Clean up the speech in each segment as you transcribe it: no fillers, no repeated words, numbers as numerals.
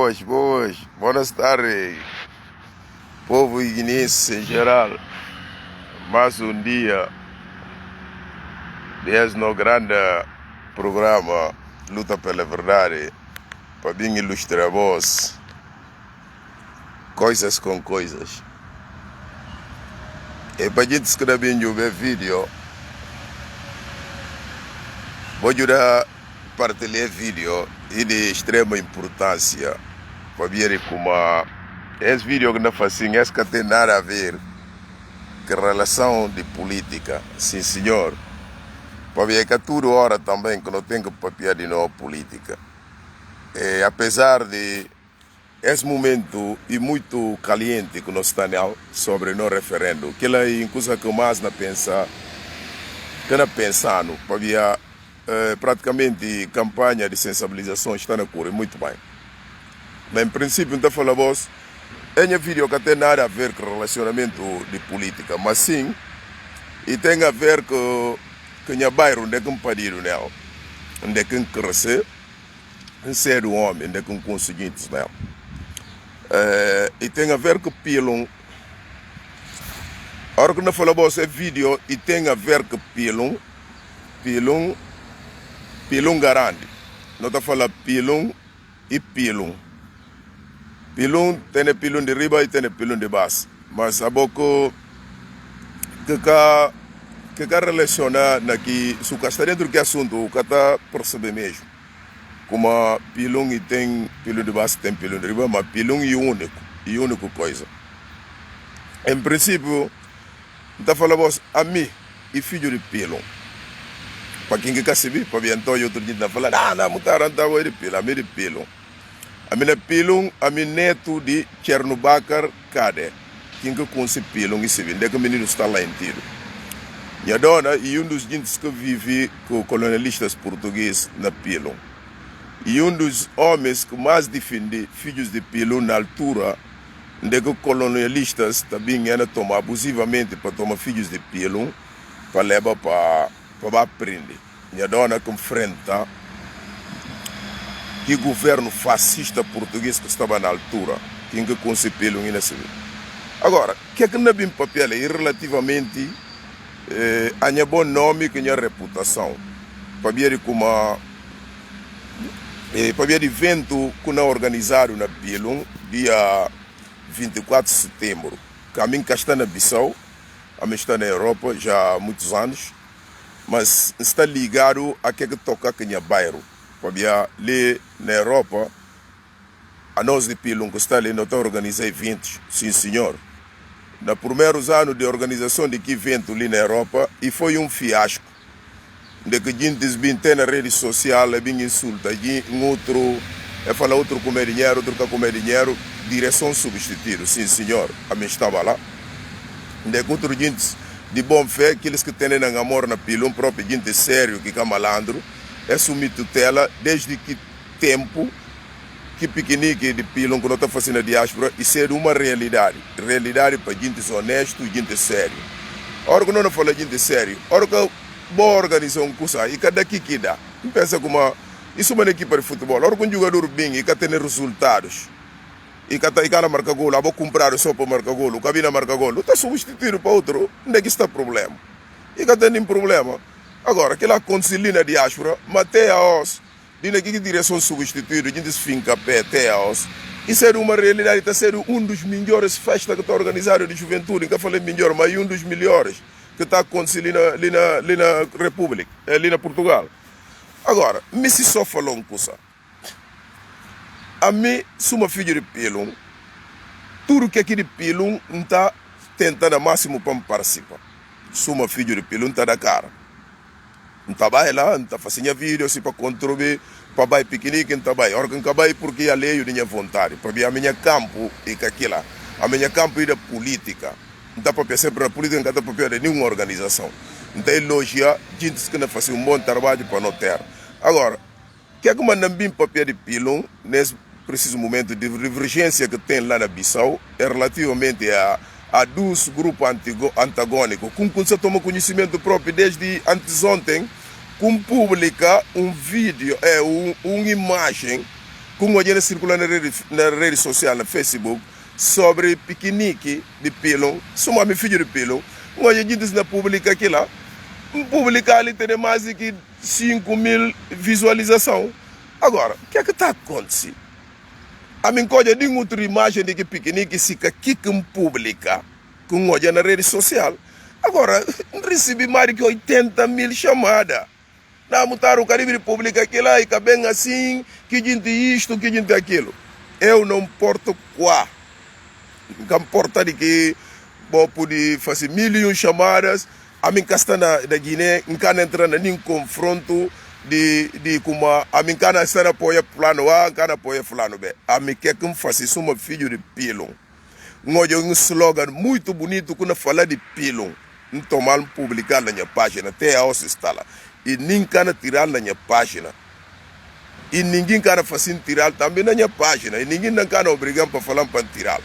boas. Boas tardes, povo guineense em geral. Mais um dia desse no grande programa Luta pela Verdade, para bem ilustrar vós coisas com coisas. E para a gente escrever ver vídeo, vou ajudar a partilhar vídeo e de extrema importância para ver como esse vídeo que não faz assim, esse que tem nada a ver com relação de política, sim senhor. Para ver que a toda hora também que não tem que papiar de novo política. E apesar de esse momento e muito caliente que nós estamos sobre o referendo, que é uma coisa que mais não pensa, que não pensando, para ver praticamente campanha de sensibilização está na correr muito bem. Mas em princípio, não falo vos, é um vídeo que tem nada a ver com relacionamento de política, mas sim, e tem a ver com o bairro onde é que um parido nela, onde é que um crescer, um ser homem, onde é que um conseguinte nela. E tem a ver com o pilão. A hora que não falo vos é vídeo e tem a ver com pilão garante. Não está falando pilão e pilão. Pilão tem pilão de riba e tem pilão de baixo. Mas a pouco que relaciona aqui, se o que está dentro do assunto, o que está percebendo mesmo. Como pilão e tem pilão de baixo, tem pilão de riba, mas pilão é único coisa. Em princípio, está falando a mim e filho de pilão. Para quem quer saber, para ver então outro dia falar, não mutar andar de pilão, a mim de pilão. A minha pilão, a minha neto de Chernobyl Cade. Quem que conhece pilão e se vê, onde é que o menino está lá inteiro. Minha dona e dos gente que vive com colonialistas portugueses na pilão. E dos homens que mais defendem filhos de pilão na altura, onde é que colonialistas também iam tomar abusivamente para tomar filhos de pilão, para levar para aprender. Minha dona que enfrenta que governo fascista português que estava na altura, quem que concebeu e nesse. Agora, o que é que não vem papel aí relativamente a minha bom nome e a minha reputação? Para ver como para ver evento que não organizaram na Pilum, dia 24 de setembro, que a mim está na Bissau, a mim está na Europa já há muitos anos, mas está ligado a que toca aqui no bairro. Para ver ali na Europa, a nós de Pilum que está ali, não está organizando eventos, sim senhor. Nos primeiros anos de organização de que evento ali na Europa, e foi um fiasco. De que a gente tem na rede social, é bem insulta, outro comer dinheiro, outro que comer dinheiro, direção substituída, sim senhor, a mim estava lá. De que outro gente de bom fé, aqueles que têm amor na Pilum, próprio gente sério, que é malandro, é assumir tutela desde que tempo que piquenique de Pilum que não está fazendo a diáspora e ser uma realidade para gente honesto e gente sério. A hora que não fala gente sério, a hora que boa organização um curso e cada que dá, não pensa como isso é uma equipe de futebol, a hora que um jogador bem e que tem resultados e que marca gol, vou comprar só para marcar gol, o cabina marca gol, não está substituído para outro, onde é que está o problema? E que tem um problema. Agora, que lá concilia na diáspora, mas até a os, de que direção substituída, a gente se finca pé até a os, isso é uma realidade, está sendo um dos melhores festas que está organizado de juventude, que eu falei melhor, mas um dos melhores que está acontecendo ali na República, ali na Portugal. Agora, me se só falou uma coisa. A mim, sou uma filha de Pilum, tudo que aqui de Pilum está tentando ao máximo para me participar. Sou uma filha de Pilum, está da cara. Não está bem lá, não está fazendo vídeo assim para contribuir, para vai piquenique, não está bem. Ora que não está bem porque a lei é minha vontade, para ver a minha campo e que aquilo, a minha campo é da política. Não está para pensar para a política, não está para pensar de nenhuma organização. Não está elogiar gente que não faz um bom trabalho para não ter. Agora, o que é que manda bem papel de Pilum, nesse preciso momento de divergência que tem lá na Bissau, é relativamente a dois grupos antagônicos, com que você toma conhecimento próprio desde antes ontem, com publica um vídeo, uma imagem com o circular na rede social, na Facebook, sobre piquenique de pilão, suma meu filho de pilão, a gente na publica aqui lá, publicar ali tem mais de que 5.000 visualizações. Agora, o que é que está acontecendo? A mim coisa de outra imagem de que piquenique se que publica com hoje na rede social. Agora, recebi mais de que 80.000 chamadas. Na mutar o Caribe publica aquilo lá e que bem assim, que gente isto, que gente aquilo. Eu não importo qual. Não importa de que vou poder fazer 1.000 chamadas. A mim que está na Guiné, não can entrar em confronto de como a mim can estar apoia plano A, can apoia plano B. A mim quer que eu faça isso uma filho de pilão. Um slogan muito bonito quando fala de pilão. Não tomar publicar na minha página, até a ossa está lá. E ninguém can tirar na minha página. E ninguém can fazer tirar também na minha página. E ninguém não can obrigar para falar para tirar.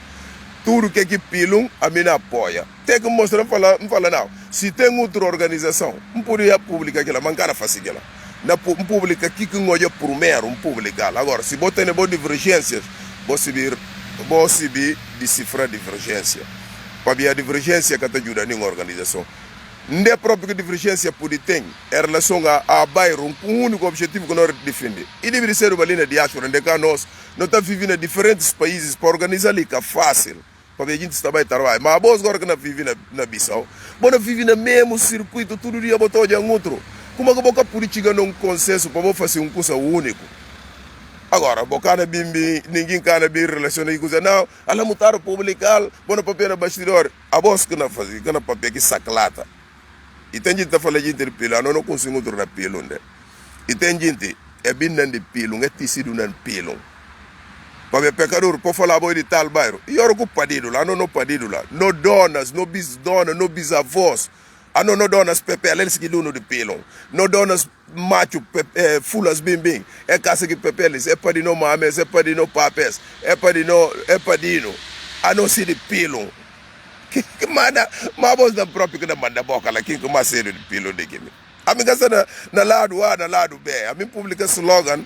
Tudo que é pilão, a mim apoia. Tem que mostrar, não fala não. Se tem outra organização, não poderia publicar aquela, mas não fazer aquela. Não publica aqui que não é primeiro, publicar. Agora, se você tem boas divergências, você decifrar divergência. Para a divergência que te ajuda em uma organização. Não é própria divergência pode ter em relação a bairro, um único objetivo que nós defendemos. E deve ser uma linha de diáspora, onde nós estamos vivendo em diferentes países para organizar ali, que é fácil. Para a gente está bem trabalhar. Mas a boa agora que nós vivemos na Bissau, nós vivemos no mesmo circuito, todo dia botou de outro. Como é que a política não consenso para fazer um curso único? Agora, ninguém quer bem relacionar com isso. Não, ela mudaram publicar, bom papel no bastidor. A voz que não faz, que não papel que saclata. E tem gente que fala de pelo, não consigo tornar pelo. E tem gente é bem de pelo, é tecido de pelo. Para o pecador, para falar de tal bairro, e eu não padido lá, não padido lá. Não donas, não bisdonas, não bisavós. Não donas pepe, eles que dono de pelo. Não donas macho, fulas bem. É casa que pepe, eles é para de não mames, é para de não papes, é para de não. A não ser de pelo. Que manda, mas você da própria que não manda boca lá, que mais sério de pelo de que. A mim gasta na lado A, na lado B. A mim publica slogan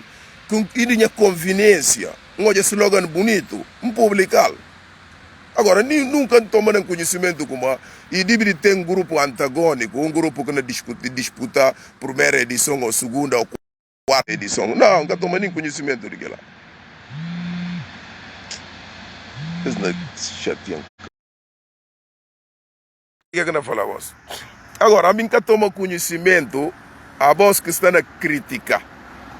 com idinha conveniência. Slogan bonito, publicar. Agora, nunca tomando conhecimento como e deve ter um grupo antagônico, um grupo que não disputa a primeira edição, ou segunda, ou quarta edição. Não, nunca tomando conhecimento daquilo. Isso não é chateado. O que é que não fala voz? Agora, a mim que toma conhecimento, a voz que está na crítica,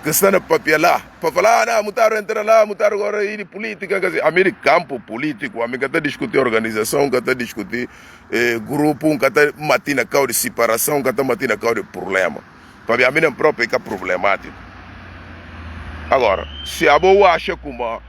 que está na papelá, para falar, não, mutaram entrar lá, mutaram agora ir de política, a mim de campo político, a mim que está discutir organização, que está discutir grupo, que está matina causa de separação, que está matina causa de problema. Para mim, a mim própria é problemático. Agora, se a boa acha como,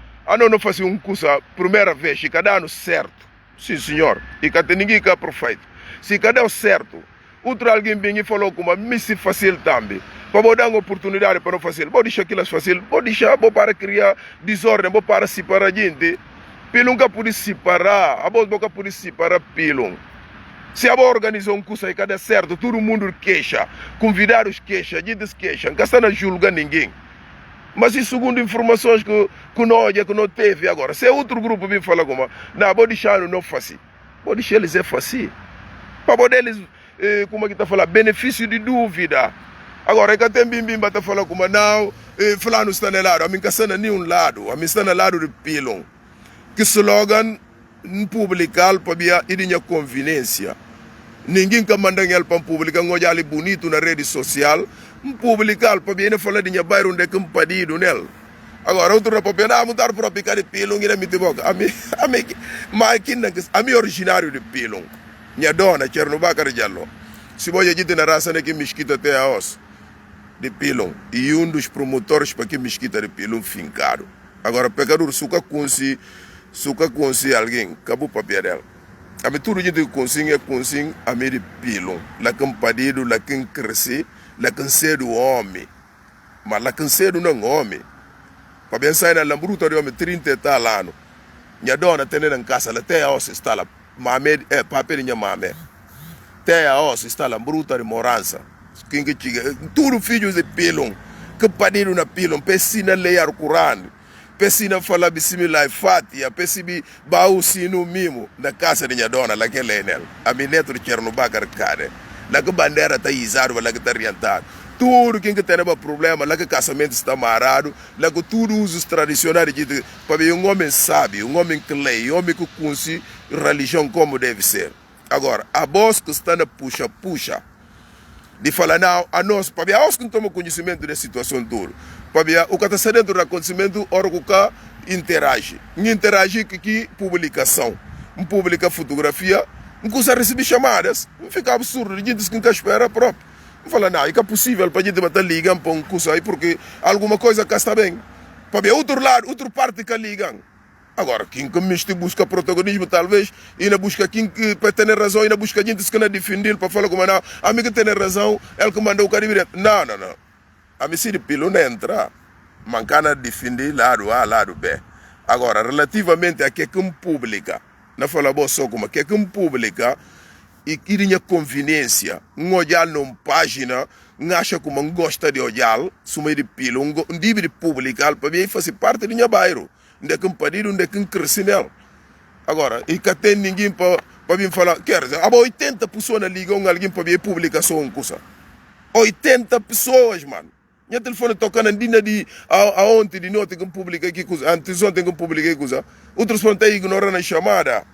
não faz um curso a primeira vez, e cada ano certo, sim senhor, e que ninguém que é perfeito. Se cada certo, outro alguém vem e falou como, me se fácil também. Para dar uma oportunidade para não fazer, vou deixar aquilo fácil, vou deixar para criar desordem, vou para separar a gente. Pilão que pode separar, a boca pode separar pilão. Se a boa organizou um curso aí, cada certo, todo mundo queixa, convidados queixa, gente queixa, não está a julgar ninguém. Mas e segundo informações que não teve agora, se outro grupo vem falar como, não, vou deixar não fazer, vou deixar eles fazer. Para poder eles, como é que está falando, benefício de dúvida. Agora, que tem bim para falar como, não, fulano está no lado, a mim que está em nenhum lado, a mim está no lado de pilão. Que slogan publicar para ir em conveniência. Ninguém que manda ele para publicar, um olhar bonito na rede social, publicar para ir falar de minha bairro onde é que um padido nele. Agora, outro papel, não, mudar para picar de pilão, e não me boca. A mim originário de pilão. Minha dona, Chernobyl, Jallo. Se você a gente na raça que mesquita até a osso de pilão, e um dos promotores para que mesquita de pilão fincado. Agora, pecador, suca consi alguém, acabou o papel dela. A mim tudo gente que consiga a mim de pilão. Lá que um padido, lá que cresce, lá que cedo homem. Mas lá que cedo não homem. Para bem sair na lambruta de homem 30 e tal anos. Minha dona tem em casa, ela tem a osso, está lá. Mame, papel de minha mame. Tem a osso, está lá, bruta de morança. Quem que chega, tudo filhos de pilão. Que padido na pilão, pesina ler o Corão. pesina fala bismillah fatia pesibi bau sinu mimo na casa de minha dona lá que é nel a minha neto de Chernobyl cara lá que bandeira tá izado lá que tá orientado tudo quem que tem um problema lá que casamento está amarrado lá que tudo usos tradicionais de para um homem sábio um homem que lê um homem que conhece religião como deve ser agora a voz que está na puxa de falar não a nós para nós que não tomamos conhecimento da situação toda para o que está dentro do acontecimento hora que interage que publicação publica fotografia não consegue receber chamadas não fica absurdo a gente diz que não espera próprio não fala não é possível para a gente bater ligar para um curso aí porque alguma coisa cá está bem para outro lado outra parte que ligam agora, quem que busca protagonismo, talvez, e na busca quem que para ter razão, e na busca gente que não defender para falar como não, a mim que tem razão, ele que mandou o cara direito. Não. A mim se de pilo não entra, mancana defender lado A, lado B. Agora, relativamente a que pública, não fala só como que pública, e que tinha conveniência, olhar numa página, acha como não gosta de olhar, suma de pilo, livre publicar, para mim faz parte do meu bairro. Onde é que pedido, onde é que cresce nela. Agora, e que tem ninguém para vir falar, quer dizer, 80 pessoas ligam alguém para ver publicação uma coisa. 80 pessoas, mano. Minha telefone tocando andina de ontem de noite que publiquei que coisa, antes ontem que publiquei coisa. Outros foram até ignorando a chamada.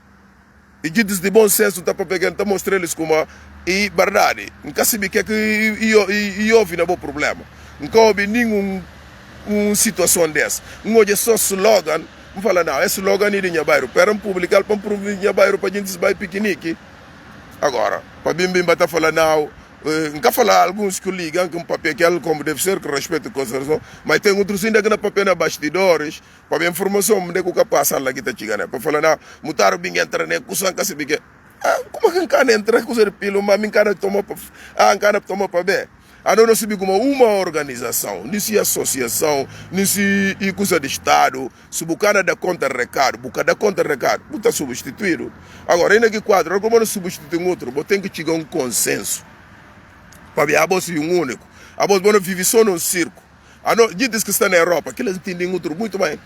E gente de bom senso tá para pegar, tá mostrar eles como e verdade. Nunca se que houve não problema. Nunca houve nenhum situação dessa. Hoje é só slogan. Não fala não, é slogan de minha bairro. Para publicar para minha bairro para gente vai piquenique. Agora, para bim bata falar não, nunca falar alguns que ligam com papel que é como deve ser, com respeito à conservação, mas tem outros ainda que na papel na bastidores, para a informação, onde é que passa lá que está chegando. Para falar não, mutar bem entrar nem cusan que se bique. Como que não entra com o pilo, mas me cara toma para ver. A não se como uma organização, nesse associação, nesse coisa de Estado, se bucana da conta recado, buca da conta recado, está substituído. Agora, ainda que quadro, como não substitui um outro, tem que chegar a um consenso. Para a voz um único. A voz não vive só num circo. A gente que está na Europa, que eles entendem outro muito bem.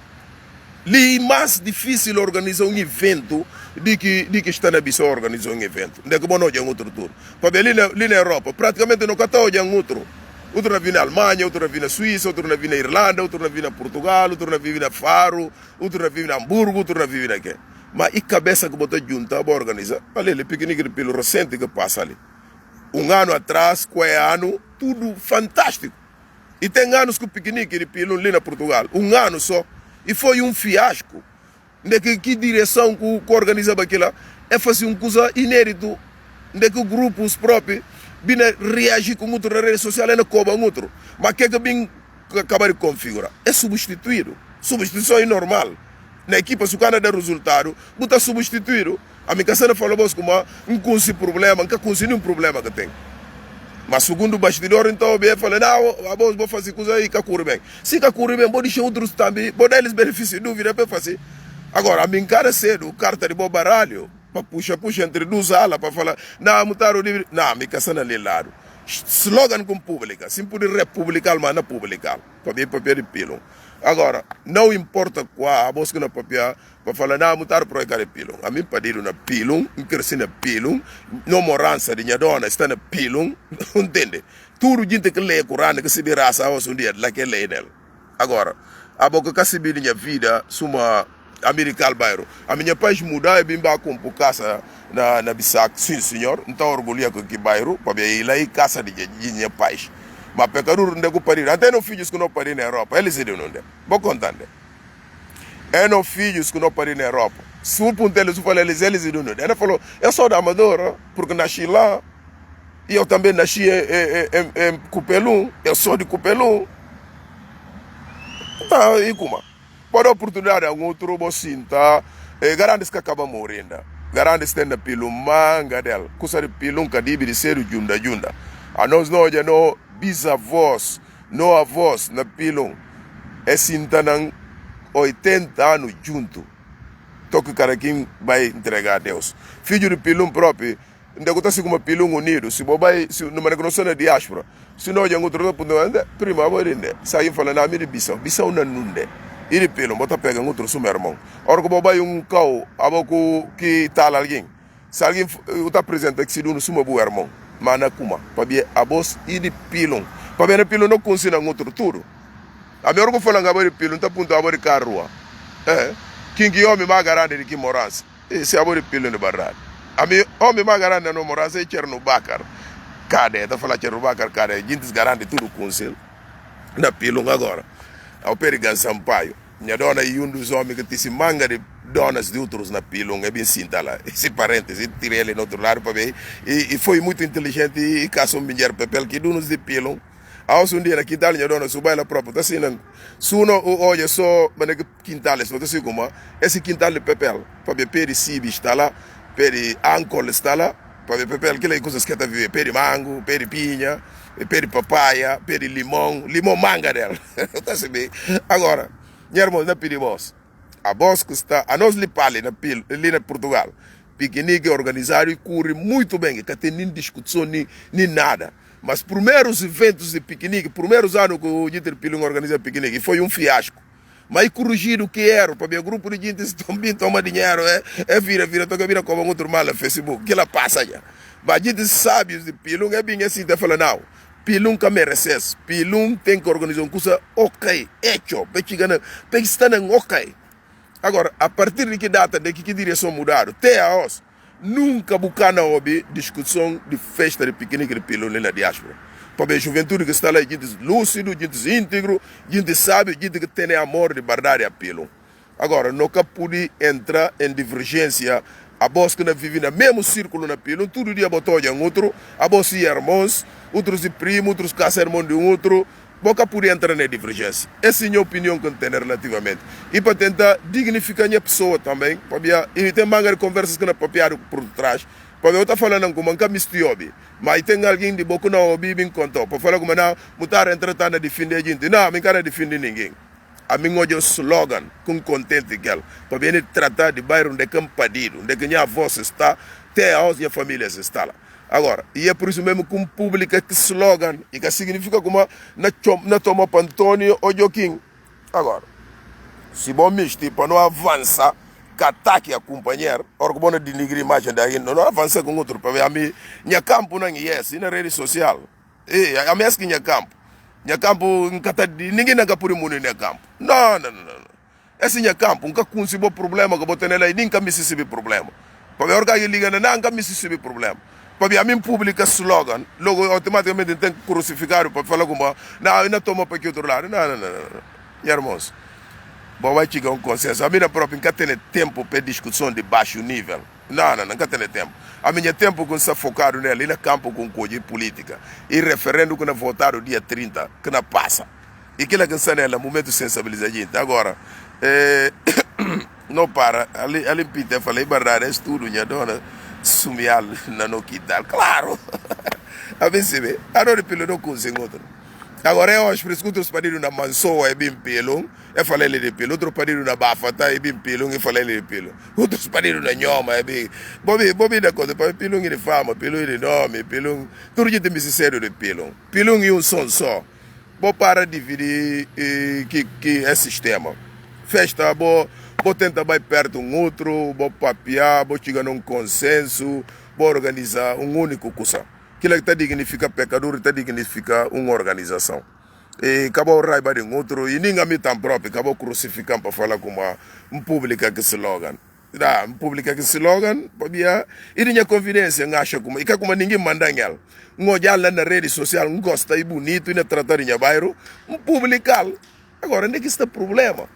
É mais difícil organizar um evento de que está na Bissau organizar um evento. Não é que não é outro turno. Porque ali na Europa, praticamente não está olhando outro. Outro na Alemanha, outro na Suíça, outro na Irlanda, outro na Portugal, outro na Faro, outro na Hamburgo, outro na aqui. Mas e cabeça que botar junta para organizar? Ali, ele piquenique pelo recente que passa ali. Um ano atrás, ano, tudo fantástico. E tem anos que o piquenique de pelo ali na Portugal. Um ano só. E foi um fiasco. De que direção que organizava aquilo é fazer uma coisa inédito. De que grupos próprios reagir com outra rede social e não cobram outro. Mas o que bem acabar de configurar? É substituído. Substituição é normal. Na equipa, se o cara der resultado, está substituído. A minha casa falou como não consigo problema, não consigo nenhum problema que tem. Mas segundo o bastidor, então, eu falei, não, vou fazer coisa aí que corre bem. Se corre bem, vou deixar outros também, vou dar eles benefício de dúvida para fazer. Agora, a minha cara cedo, carta de bom baralho, para puxa entre duas alas, para falar, não, mutaram o livro. Não, minha casa não é lado. Slogan com pública, se puder republicar, mas não publicar. Para mim, papel de pilão. Agora, não importa qual a busca na papel, para falar, não, mutaram para o pilão. A mim, pediram na pilão, cresci na pilão, não morança de minha dona está na pilão, entende? Tudo gente que lê o Corão, que se vê raça, um dia, lá que lê nela. Agora, a boca que se vê minha vida, suma americano bairro. A minha país mudar e bem com por casa na Bissac, sim senhor, então orgulho com que bairro, para ir lá e casa de minha país. Mas pecador não é que parir. Até não filhos que não parir na Europa, eles se dão onde? Vou contar. É não filhos que não parir na Europa. Se o ponto eles falam, eles se dão onde? Ele falou, eu sou da Amadora, porque nasci lá. E eu também nasci em Cupelum. Eu sou de Cupelum. Tá, e como? Pode oportunidade algum outro assim, tá? Garantes que acaba morrendo. Garantes tem na pilum manga dela. Coisa de pilum que dibe de ser junda. A nós não já não bisavós, não avós na pilum. É sintanang 80 anos junto. Toque cara quem vai entregar a Deus. Filho de pilum próprio. Ainda que está como pilum unido. Se bobai, se não me reconhece na diáspora. Se não já outro ponto, prima vai render. Sai falando a mim de Bissau. Bissau não nunde. E de pilum, bota pega outro suma irmão. Ora que bobai cau, aboco que tal alguém. Se alguém está presente que se do no suma bu irmão. Mana kuma, para ver a boss e de pilum. Para ver a pilum não consina outro tudo. A minha hora que eu falo agora de pilum, tá ponto agora de carro. Quem que homem mais garante de que morança? Esse agora de pilum de barrado. A minha homem mais garante de morança é cherno bacar. Cadê? Tá falando cherno bacar, cadê? Gente garante tudo conselho. Na pilum agora. Ao perigan Sampaio. Minha dona e dos homens que se manga de donas de outros na pilum, é bem cinta lá. Esse parênteses, tirei ele no outro lado para ver. E foi muito inteligente e caçou um dinheiro papel que donos de pilum. Aos dia na quintal, minha dona subai lá própria. Tá assim, se uno olha só, mas que quintal, tá assim como, esse quintal de papel, para ver peri cibi está lá, peri ancol está lá, para ver papel, que coisas que está vivendo, peri mango, peri pinha, peri papaya, peri limão manga dela. Tá assim bem. Agora, minha irmã, não pedimos. A Bosco está, a nós lipale ali na Portugal, piquenique organizado e corre muito bem, que tem nem discussão, nem nada. Mas primeiros eventos de piquenique, primeiros anos que o Dieter Pilum organiza piquenique, foi um fiasco. Mas corrigido o que era, para ver o grupo de gente também toma dinheiro, toca vira como outro mal no Facebook, que ela passa já. Mas gente sábios de Pilum é bem assim, tá falando, não, Pilum que merece, Pilum tem que organizar uma coisa ok, hecho, para estar ok. Agora, a partir de que data, de que direção mudaram, até a hoje, nunca bucana houve discussão de festa de piquenique de pilão na diáspora. Para ver a juventude que está lá, gente lúcido, gente íntegro, gente sábio, gente que tem amor de verdade a pilão. Agora, nunca pude entrar em divergência. A voz que vive no mesmo círculo na pilão, todo dia botou em outro, a voz de irmãos, outros de primo, outros caça irmão de outro. Boca por entrar na divergência. Essa é a minha opinião que eu tenho relativamente. E para tentar dignificar a minha pessoa também, e tem manga de conversas que não papiaram por trás, para eu estar falando como nunca me estive, mas tem alguém de boca não ouvi me contou, para falar como não, mutar entrar na defender a gente. Não, eu não quero defender ninguém. A mim hoje é o slogan, com contente que ela, para vir tratar de bairro onde é campadinho, onde a minha voz está, até a minha família está lá. Agora, e é por isso mesmo que um público que slogan, e que significa como na toma para Antônio ou Joaquim. Agora, se bom misto, para não avançar, que ataque a companheiro, ora que bom denigrir a imagem daí, não avança com outro, para ver a mim, minha campo não é na rede social. E a minha que minha campo, ninguém não por imuno minha campo. Não. Esse minha campo, nunca consigo problema que eu botei nela e nunca me se problema. Para ver a hora que liga, nunca me se problema. Para a mim pública slogan, logo automaticamente tem que crucificar para falar como não toma para que outro lado. Não. Minha irmãos, vai chegar um consenso. A minha própria nunca tem tempo para discussão de baixo nível. Não, nunca tem tempo. A minha tempo que está focado nela, ele é campo com coisa política. E referendo que não votaram dia 30, que não passa. E que ela cansa nela, momento de sensibilizar a gente. Agora, não para. Ali Peter falei, barra, é tudo, minha dona. Sumial na no quital, claro. A ver se vê. Agora o pelo não consegue outro. Agora eu acho que outros pariram na mansoa é bem pelo, eu falei ele de pelo. Outro pariram na bafata é bem pelo, eu falei ele de pelo. Outros pariram na nhoma é bem. Bobi da coisa, para pelo de fama, pelo de nome, pelo. Tudo gente me sincero de pelo. Pelo e um som só. Vou para dividir que é sistema. Festa, vou tentar mais perto um outro, vou papiar, vou chegar num consenso, vou organizar um único coisa. Aquilo que está dignifica pecador, está dignifica uma organização. E acabou raiva de um outro, e ninguém me tão próprio, acabou crucificando para falar com um público que se logan. Um público que se logan, e tinha confidência, acha como, e como ninguém manda em ela. Olhar lá na rede social, gosta e bonito, e tratar em bairro, publicar. Agora, onde é que está o problema?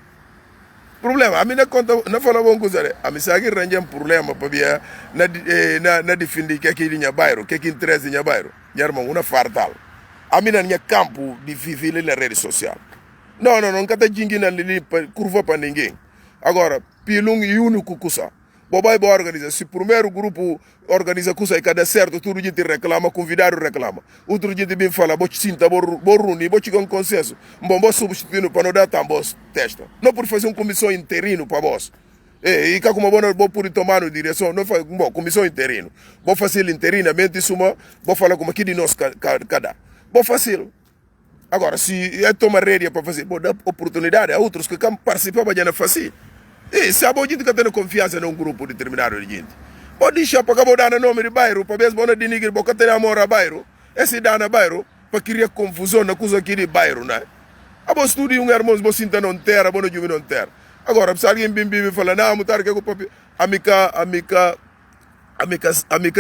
A mim não fala uma coisa, a mim sabe que arranjar problema para ver na defender que aqui em bairro, que aqui interessa em bairro, minha irmã, uma fartal. A mim não campo de viver na rede social. Não, nunca está dinguindo ali curva para ninguém. Agora, pilung e único coisa. Bobai vai organizar. Se o primeiro grupo organiza coisa e cada certo, todo dia te reclama, convidado reclama. Outro dia te bem fala, vou te sinta, vou reunir, vou chegar a um consenso. Vou substituir para não dar também testa. Não por fazer uma comissão interino para vós. E que como vou por tomar a direção, não faz comissão interino. Vou fazer interinamente isso, vou falar como aqui de nós cada. Vou fazer. Agora, se é tomar rédea para fazer, bom, dá oportunidade a outros que participavam já não fazer. E se a boa gente que tem confiança num grupo determinado de gente, pode deixar para acabar dando nome de bairro, para ver se pode denigrar, porque tem amor a bairro, esse dá na bairro, para criar confusão na coisa aqui de bairro, né? A boa estudo um irmão, você sinta não terra, bom não não terra. Agora, se alguém bim fala, não, mutar que eu papi, amica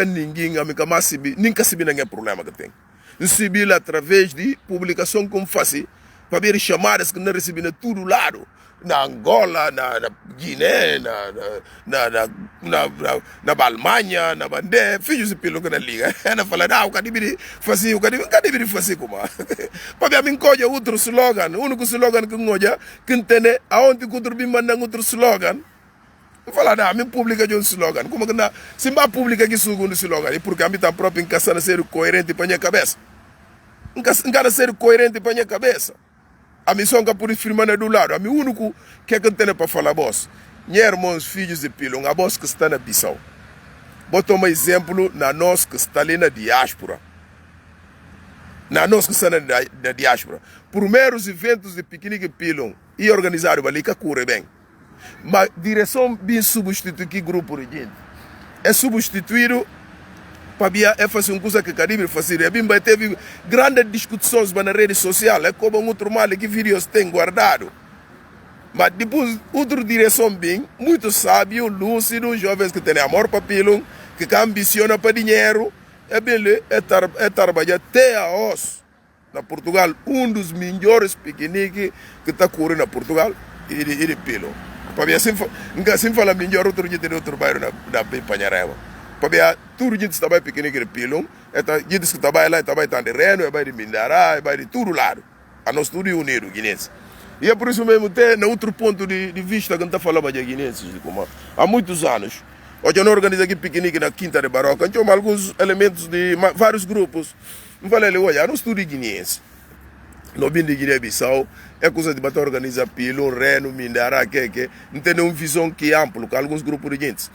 ninguém, amica massibi, nunca se ninguém problema que tem. Recebi através de publicação como faço, para ver chamadas que não recebi na todo lado. Na Angola, na Guiné, na Alemanha, na Bandé, filhos de pelo que na liga. Ela fala, não, o que deveria fazer como? Para mim, coja outro slogan, o único slogan que eu que tem, aonde que outro bim manda outro slogan. Eu falo, não, a mim publica de um slogan. Como que não? Se eu publica que segundo slogan, é porque a mim está próprio em casa ser coerente para a minha cabeça. Em casa ser coerente para a minha cabeça. A missão que por firmar do lado, a mim único que é que tem para falar, boss. Meus irmãos, filhos de pilão, a boss que está na Bissau. Vou tomar exemplo na nós que está ali na diáspora. Na nós que está na diáspora. Primeiros eventos de piquenique pilão e organizado ali que corre bem. Mas direção bem substituir que grupo de gente. É substituído para fazer uma coisa que Caribe fazer. É bem, teve grandes discussões na rede social. É como um outro mal que vídeos tem guardado. Mas depois, outra direção bem, muito sábio, lúcido, jovens que têm amor para pilão, que ambiciona para dinheiro. É bem, é trabalhar até a osso. Na Portugal, um dos melhores piqueniques que está correndo na Portugal e de pilão. Para mim, assim fala melhor, outro dia tem outro bairro na Panharema. Para tudo gente está bem pequeno que pilão, gente que está bem lá, está bem de Reno, é bem de Mindará, é bem de todo lado. A nós tudo é unido, guinense. E é por isso mesmo, tem outro ponto de vista que não está falando de guinenses, há muitos anos. Hoje eu não organizo aqui piquenique na Quinta de Barroca, então alguns elementos de vários grupos. Eu falei, olha, nós tudo é guinense. No bem de Guiné-Bissau, é coisa de bater organizar pilão, Reno, Mindará, que não tem uma visão que é ampla, com alguns grupos de gente.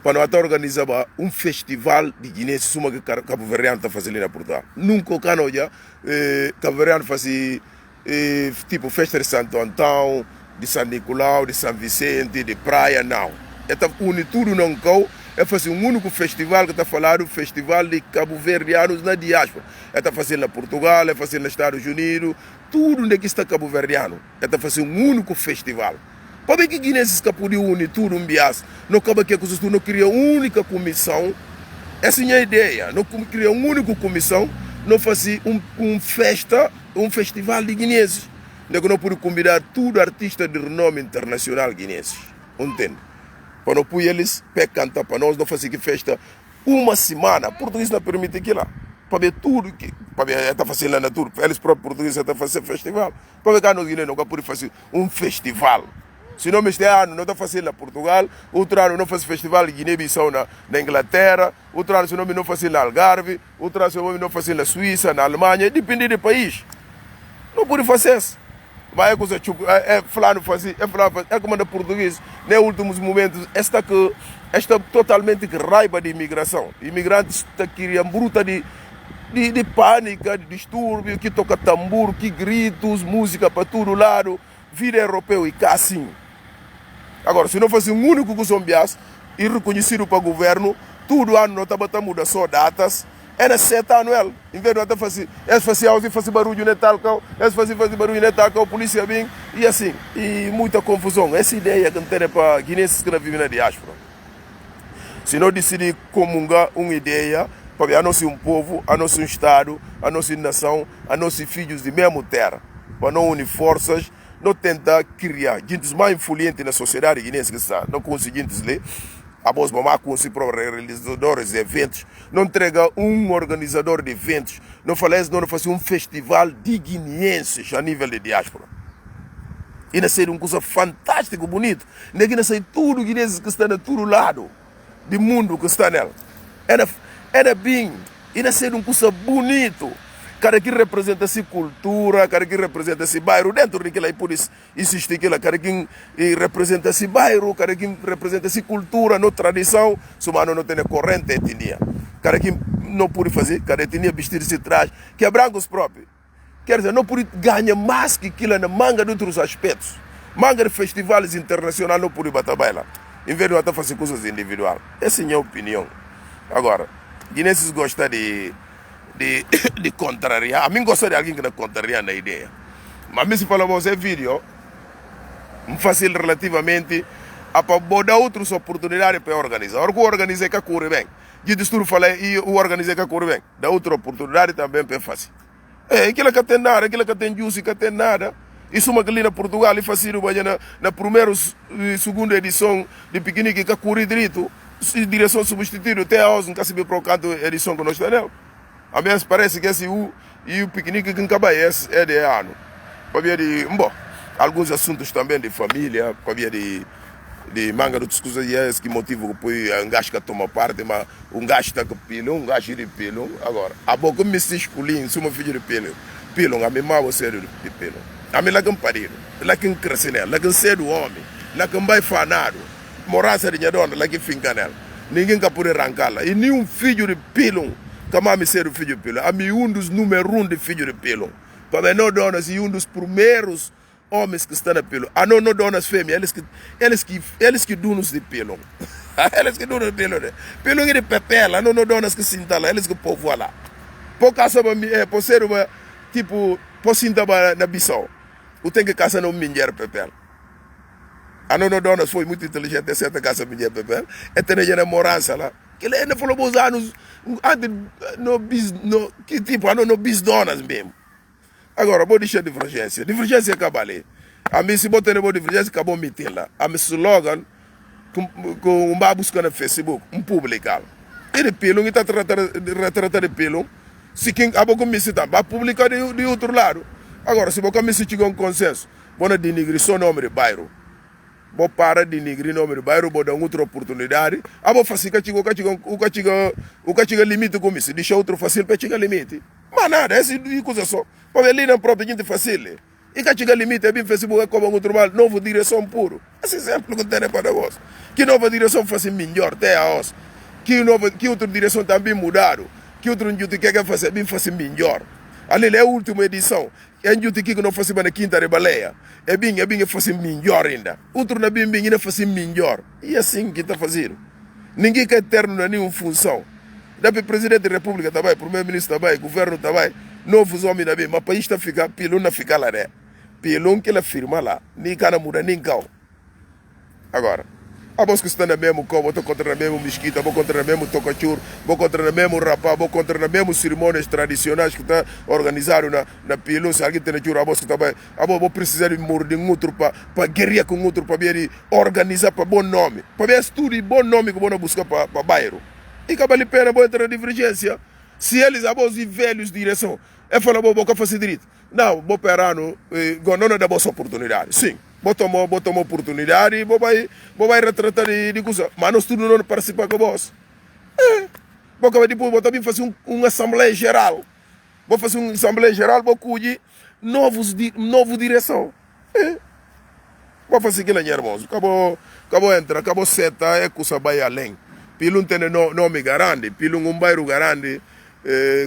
Quando eu organizava um festival de Guiné, suma que Cabo Verdeano está fazendo na Portugal. Nunca canoja, Cabo Verdeano fazia tipo festa de Santo Antão, de São Nicolau, de São Vicente, de Praia, não. Então, une tudo não cão, é fazer um único festival que está falando, festival de Cabo Verdeanos na diáspora. É está fazendo na Portugal, é fazendo nos Estados Unidos, tudo onde está Cabo Verdeano. É está fazendo um único festival. Para que guinenses que podiam unir tudo um bias, não acaba que a coisa não cria uma única comissão. Essa é a ideia, não cria uma única comissão, não fazia um festival de guinenses. Não pode convidar tudo artista de renome internacional guinenses. Entende? Para não pôr eles, para cantar para nós, não fazer que festa uma semana. Português não permite aquilo lá. Para ver tudo que para ver está fazendo lá na tudo. Eles próprios portugueses estão fazendo festival. Para ver cá no Guiné não pode fazer um festival. Se não este ano não está fazendo na Portugal, outro ano não faz festival de Guiné-Bissau na Inglaterra, outro ano se não faz na Algarve, outro ano se não faz na Suíça, na Alemanha, depende do país. Não pode fazer isso. Mas é coisa falando fazer, é como na português, nos últimos momentos, está totalmente raiva de imigração. Imigrantes estão criando bruta de pânico, de distúrbio, que toca tambor, que gritos, música para todo lado, vida europeu e cá assim. Agora, se não fosse um único que zombias e reconhecido para o governo, todo ano não está mudando só datas, era 7 anual. Em vez de não fazer, eles faziam barulho no Talcão, eles faziam barulho no Talcão, a polícia vem, e assim, e muita confusão. Essa ideia que não tem para guinenses que vivem na diáspora. Se não decidir comungar uma ideia, para a nosso povo, a nosso Estado, a nossa nação, a nossos filhos de mesma terra, para não unir forças, não tentar criar gente mais influente na sociedade guinense que está, não conseguimos ler, a voz mamá consegue para realizadores de eventos, não entrega um organizador de eventos, não fala isso, não fazer um festival de guineenses a nível de diáspora. E não ser uma coisa fantástica, bonita, não ser tudo guineenses que estão a todo lado do mundo que está nela. Era bem, e não ser uma coisa bonita. Cada que representa essa cultura, cada que representa esse bairro, dentro daquilo aí por isso existe aquilo, cada que representa esse bairro, cada que representa essa cultura, nossa tradição, se o mano não tem corrente etnia. Cada que não pode fazer, cada etnia vestir esse traje, que é brancos próprios. Quer dizer, não pode ganhar mais que aquilo na manga de outros aspectos. Manga de festivais internacionais não pode bater baila. Em vez de até fazer coisas individuais. Essa é a minha opinião. Agora, guinenses gostam de contrariar. A mim gosta de alguém que não contraria na ideia. Mas se falar você vídeo, fácil relativamente a para dar outras oportunidades para organizar. Agora que eu organizei que corre bem. De destino falei e eu organizei que corre bem. Dá outra oportunidade também para fazer. É aquilo que tem nada, aquilo que tem juice, que tem nada. Isso uma que na Portugal e fazia na primeira e segunda edição de piquenique que corre direito. Direção substituída até a hoje nunca se vê para o canto edição que nós temos. A mim parece que esse o piquenique que acaba é de ano. Para ver de, bom, alguns assuntos também de família, para ver de manga de coisas e é esse que motivo que põe um gajo que toma parte, mas um gajo está com pelo, um gajo de pelo. Agora, a boca me se escolhi, sou uma filha de pelo. Pelo, a minha mãe é de pelo. A minha lá que parido, lá que cresce nela, lá que ser do homem, lá que vai fanado, morança de minha dona, lá que finca nela. Ninguém can poder arrancá-la. E nenhum filho de pelo, que a mãe ser o filho de pelo. A mim um dos número 1 de filho de pelo. Para não donas e um dos primeiros homens que estão na pelo. A não donas fêmeas, eles que donos de pelo. Eles que donos de pelo. Pelo é de pepela, não donas que sinta lá, eles que povoam lá. Por causa por ser uma, tipo, por sinta na Bissau. Eu tenho que caçar no minher pepela. A não donas foi muito inteligente, é certa caça minher pepela. E tem a morança lá. Que ele ainda falou os anos, que tipo, não bis donas mesmo. Agora, vou deixar divergência. Divergência acaba ali. A mim, se botar na divergência, acabou meter lá. A mim, slogan, com um busca no Facebook, publicar. Ele pelo, está tratando de pelo. Se quem acabou com isso, vai publicar de outro lado. Agora, se você me chega um consenso, vou denigrir só o nome de bairro. Vou parar de denigrir o nome de bairro, vou dar outra oportunidade. Vou fazer o que chega limite com isso. Deixa outro fácil para chegar limite. Mas nada, essa é coisa só. Para ali na própria gente fácil. E que chega limite, é bem Facebook, é como um trabalho, nova direção puro. Esse exemplo que tem para nós. Que nova direção faz melhor, até a nós. Que outra direção também mudaram. Que outro gente quer fazer, bem fazer melhor. Ali é a última edição. É um gente que não faz na quinta de baleia. É bem fazer melhor ainda. Outro não é bem ainda fazer melhor. E assim que está fazendo. Ninguém quer eterno na nenhuma função. Daí o presidente da república também, primeiro-ministro também, governo também, novos homens também, mas o país está ficando, pilão não fica lá, né? Pilão que ele firma lá, nem cana muda, nem cão. Agora, a voz que está na mesmo cão, vou contra a mesmo mesquita, vou contra a mesmo tocachur, vou contra a mesmo rapá, vou contra a mesmo cerimônias tradicionais que está organizado na pilão, se alguém tem na chura, a voz que também, vou precisar de morder um outro para guerrear com outro, para ver organizar para bom nome, para ver estudo e bom nome que vou buscar para bairro. E acaba ali pena, vou entrar na divergência. Se eles, os velhos de direção, é falar, vou fazer direito. Não, vou parar, não é da boa oportunidade. Sim, vou tomar oportunidade e vou retratar de coisa. Mas nós tudo não participar com vós. Vou também fazer uma assembleia geral. Vou fazer uma assembleia geral, vou colher nova direção. Vou fazer aquilo, irmãos. Acabou entrar, acabou sentar, é coisa vai além. Pilum tem nome grande, Pilum um bairro grande,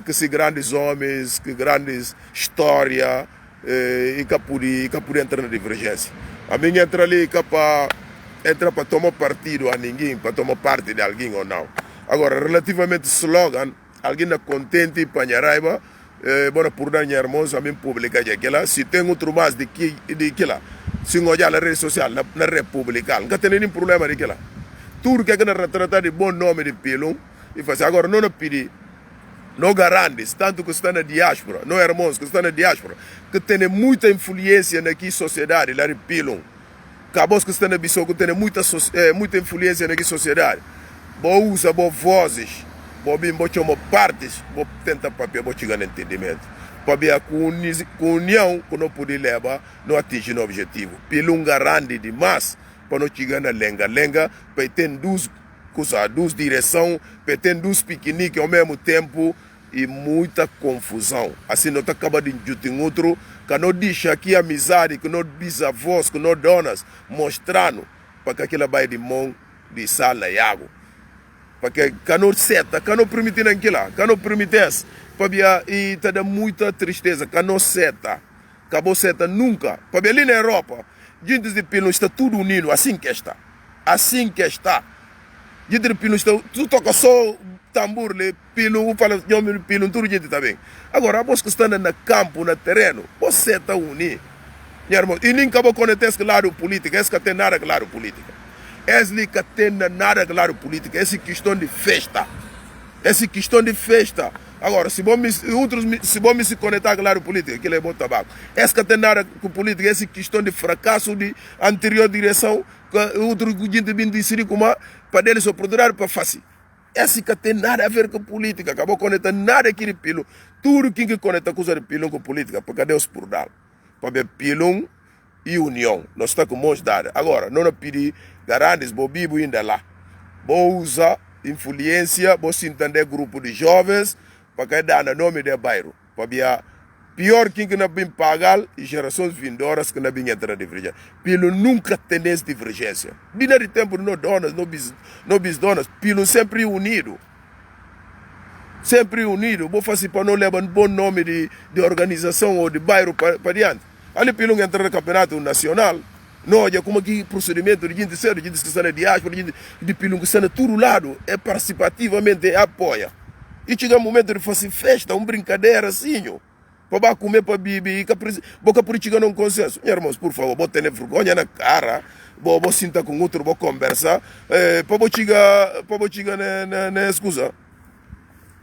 que se grandes homens, que grandes história, e que por entrar na divergência. A minha entra ali entra para tomar partido a ninguém, para tomar parte de alguém ou não. Agora, relativamente ao slogan, alguém é contente para a raiva, bora por dar irmãos a mim publicar aquela, se tem outro mais de aquela, se olhar na rede social, na república, não tem nenhum problema de aquela. Tudo que é retratar de bom nome de Pilum e fazer. Agora não pedir, não garantes, tanto que está na diáspora, não irmãos que estão na diáspora, que tem muita influência na sociedade, lá de Pilum. Acabou que está na Bissau, que tem muita influência na sociedade. Vou usar boas vozes, vou chamar partes, vou tentar papel, vou chegar no entendimento. Para ver com união, que não pode levar, não atingir o objetivo. Pilum garante demais. Para não chegar na lenga, para ter duas direções, para ter duas piqueniques ao mesmo tempo e muita confusão. Assim não está acabando de um outro, que não deixa aqui a amizade, que não bisavós, que não donas, mostrando para que aquela vai de mão de sala e água. porque cano seta, cano permitir aquilo, cano permites, para e te dá muita tristeza, cano seta, acabou seta nunca, para ali na Europa, gente de pilo está tudo unido, assim que está, gente de pilo está, tu toca só tambor, pilo, fala, pilo, tudo gente também. Agora, você que está no campo, no terreno, você está unido. E nem acabou com o lado político, esse que tem nada com lado político. Esse que tem nada com lado político, essa questão de festa. Essa questão de festa. Agora, se vão se conectar com lado político, aquilo é bom tabaco. Esse que tem nada com política, essa questão de fracasso de anterior direção, que outro gente vem decidir como para eles se procurar para fazer. Esse que tem nada a ver com política, acabou conectar nada aqui de pilo. Tudo que conecta com o pilo com política, porque Deus por dar. Para ver pilão e união. Nós estamos com mãos dadas. Agora, não pedir garantes, vou bibo ainda lá. Vou usar influência, vou se entender grupo de jovens, para dar no nome do bairro. Para ver pior que não bem pagar e gerações vindouras que não bem entrar de divergência. Pilo nunca tem essa divergência. Dina de tempo não donas, não bisdonas. Pilo sempre unido. Sempre unido, vou fazer para não levar um bom nome de organização ou de bairro para diante. Ali pelo entrar no campeonato nacional, não olha como que procedimento de gente sério, de gente que está na diáspora, de pelo que está na todo lado, é participativamente apoia. E chega um momento de fazer festa, uma brincadeira assim, para comer, para beber, boca por chegar num consenso. Meus irmãos, por favor, vou ter vergonha na cara, vou sentar com outro, vou conversar, para chegar na excusa.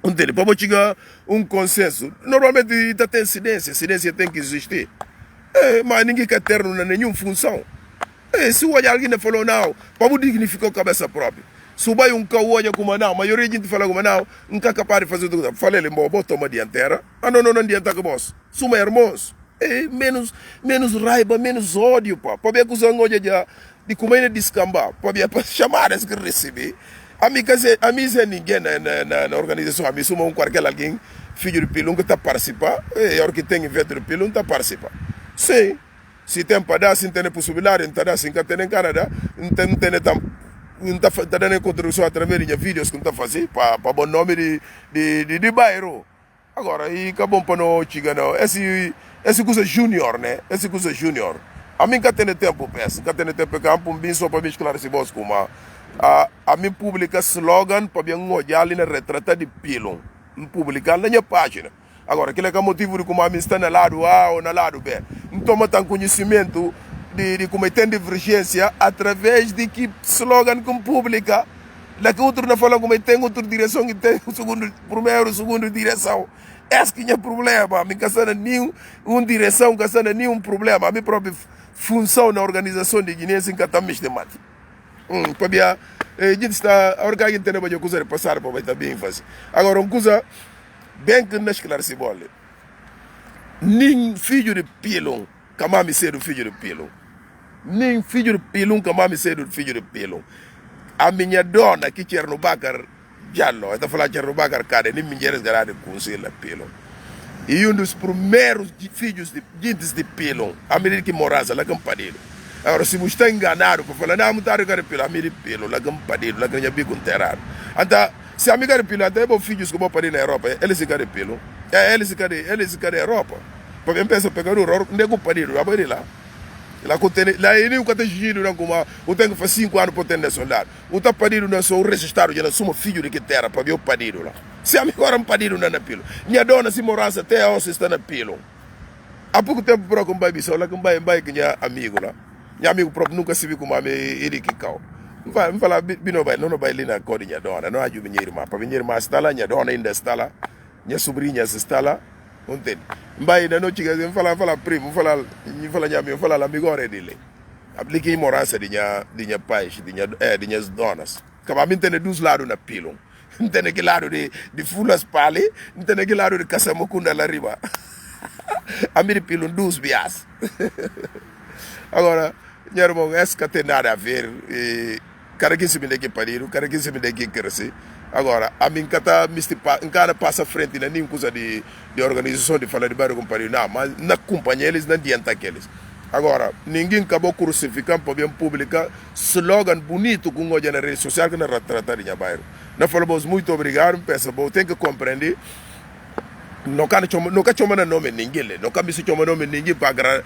Para chegar um consenso. Normalmente tem silêncio tem que existir. Mas ninguém quer ter nenhuma função. Se o alguém falou não, para dignificar a cabeça própria. Se o um carro olha como não, a maioria de gente fala como não é capaz de fazer tudo. Falei, vou tomar dianteira. Não adianta que vós. Suma irmãos. Menos raiva, menos ódio, pá. Para ver que os olha de comer descambar. Para ver para chamar esse que receber. A mim é ninguém na organização. A mim sou qualquer alguém, filho de pilão que está participando. E a hora que tem evento de pilão, está participando. Sim. Se tem para dar, se tem possibilidade, então dá, se tem em Canadá, não está dando contribuição através de vídeos que não está fazendo, para bom nome de bairro. Agora, e acabou para não chegar, não. Esse coisa júnior, né? Esse coisa júnior. A mim não tem tempo, peço. Não tem tempo, porque eu não só para me esclarecer vos como a mim publica slogan para bem olhar ali na retrata de pilão. Publicar na minha página. Agora, aquele é o motivo de como a mim está no lado A ou no lado B. Então, eu tenho conhecimento de como tem divergência através de que slogan que publica. Daqui outro não fala como tem outra direção e tem primeiro, segundo direção. Esse que é o problema. A mim não nenhuma direção, não nenhum problema. A minha própria função na organização de guineenses em que está sistemática. Para a gente está a orgulho de uma coisa de passar para vai bem fazer. Agora uma coisa bem que não esclarece bola. Nem filho de pilão, que mami ser filho de pilão. Nem filho de pilão, que mami ser filho de pilão. A minha dona que quer no bacar Jallo, está falando que no bacar cara, nem mulheres garadas de conselho pilão. E dos primeiros filhos de gente de pilão, a menina que morava lá campanile. Agora, se você está enganado, para falar, não, não está de pelo, a minha pelo, lá campanile, lá ganha bico terrado. Então, se a minha pelo, até os filhos que vão para na Europa, eles se querem pelo. Eles se querem Europa. Porque eu penso pegar o rolo, não é companheiro, vai para lá. Lá ele nunca tem giro, não como eu tenho que fazer 5 anos para ter nacional. O tá parido não sou registrado, já sou filho de que terra para ver o parido lá. Se a minha agora um parido não é na pelo. Minha dona se morasse até a onde está na pelo. Há pouco tempo para com baby só lá com baby que é amigo lá. Minha amigo próprio nunca se viu com mami ele que cau. Vai falar não vai ali na cor de minha dona, não ajuda minha irmã. Para minha irmã está lá, minha dona ainda está lá, minha sobrinha está lá. Ontem, vai na noite que fala primo, fala minha amigo, fala amigo é dele. Apliquei morança de minha pai, de minhas donas. Acabamos tendo dois lados na pilo. Tem aquele lado de Fulas Pali, tem aquele lado de Casamocunda lá riba. A minha pilo duas bias. Agora, minha irmã, essa que tem nada a ver. Cara que se me daqui parido, cara que se me daqui crescer. Agora, a mim cada passa à frente, não é nenhuma coisa de organização de falar de bairro com parido, não, mas na companhia eles não adianta aqueles. Agora, ninguém acabou crucificando para bem publicar slogan bonito com o na rede social que não retrata de bairro. Nós falamos muito obrigado, pensa, bom, tem que compreender. Nunca chama nome ninguém, nunca me chama nome ninguém para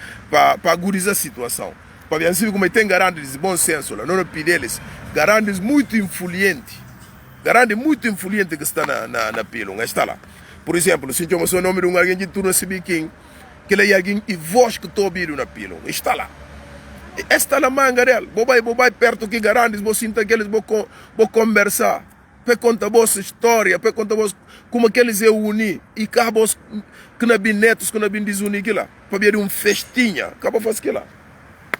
agudizar a situação. Para ver se como tem garantes de bom senso, lá, não pede eles, garantes muito influentes. Garante muito influente que está na pilão, está lá. Por exemplo, se chama o nome de alguém de turno sibiquim, que ele é alguém e voz que estou ouvindo na pilão, está lá. Está na manga dele, bobai perto que garantes, vou sentar que eles vão conversar. Para contar a vossa história, para contar como que eles se unem e acabam que não tem netos, que não tem desunir aqui lá. Para ver festinha, acabam fazendo aquilo lá.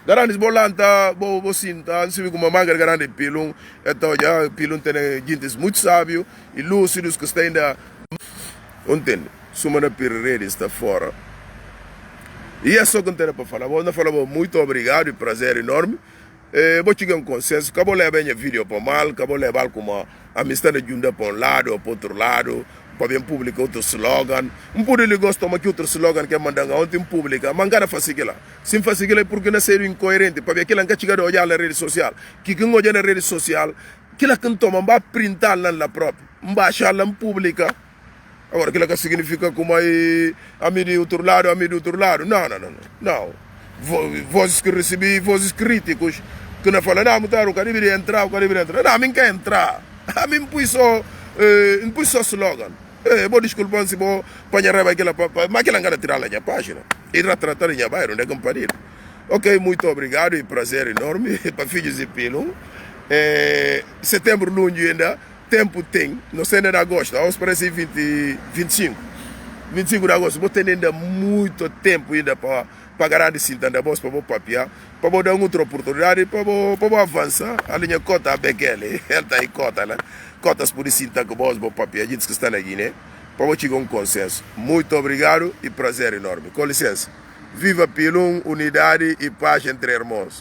Garantes bolanta, bo sinta, não sei como a manga garante pilão, então já pilão tem gente muito sábio e lúcidos que está ainda, entende? Suma na pirreira está fora. E é só que eu tenho para falar. Vou falar muito obrigado e prazer enorme. Vou chegar a um consenso. Acabou levar o vídeo para mal, acabou levar como a amistade junta para lado ou para outro lado, para bem publicar outro slogan. Pouco ele gosta de outro slogan que é mandar ontem publicar, mas não faz aquilo. Se faz aquilo é porque não é incoerente, para ver aquilo que chega a olhar na rede social. Que quem olha na rede social, aquilo que toma, vai printar lá própria, vai achar lá pública. Agora, aquilo que significa como aí, amigo do outro lado, amigo do outro lado. Não. Vozes que recebi, vozes críticos, que não falam, não, o cara deveria entrar, o cara deveria entrar. Não, a mim quer entrar. A mim pus só slogan. Vou desculpar se vou apanhar aquela, mas aquela não tirar lá na página. E tratar em bairro, não é companhia. Ok, muito obrigado e prazer enorme para filhos de pilão. Setembro, lunho ainda. Tempo tem, não sei ainda de agosto, hoje parece 25 de agosto, vou ter ainda muito tempo ainda para garantir cinta da voz para papiar, para dar outra oportunidade, para avançar, a linha cota a Bekele, ela está aí cota, né? Cotas por cinta que voz para papiar, gente que está na Guiné, para chegar a um consenso. Muito obrigado e prazer enorme. Com licença. Viva Pilum, unidade e paz entre irmãos.